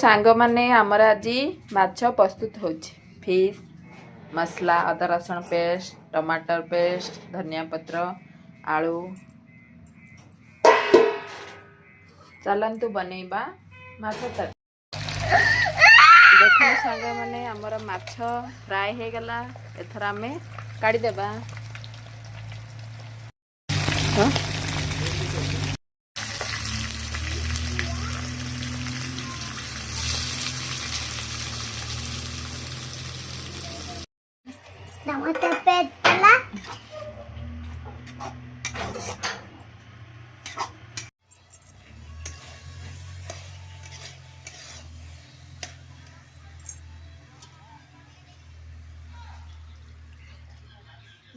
सांग माने आमर आज माछ प्रस्तुत हो फिश मसला अदा रसुण पेस्ट टमाटर पेस्ट धनिया पत्र आलू चलतु बनैबा माछ देख सांग माने आमर माछ फ्राए हो गला एथर आम काढ़ीदेबा टमाटर पेस्ट डाला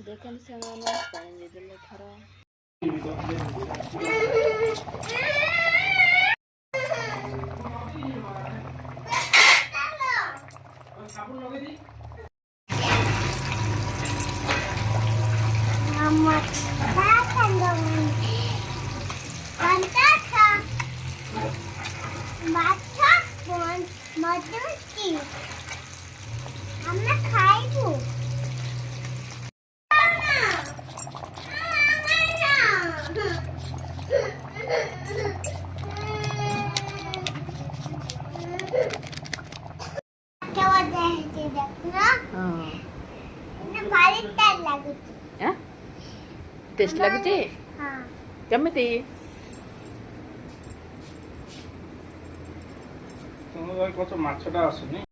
देखन से पानी दे देले थरा टेस्ट लगुचे केमिति तुम कौन माछटा आसुनी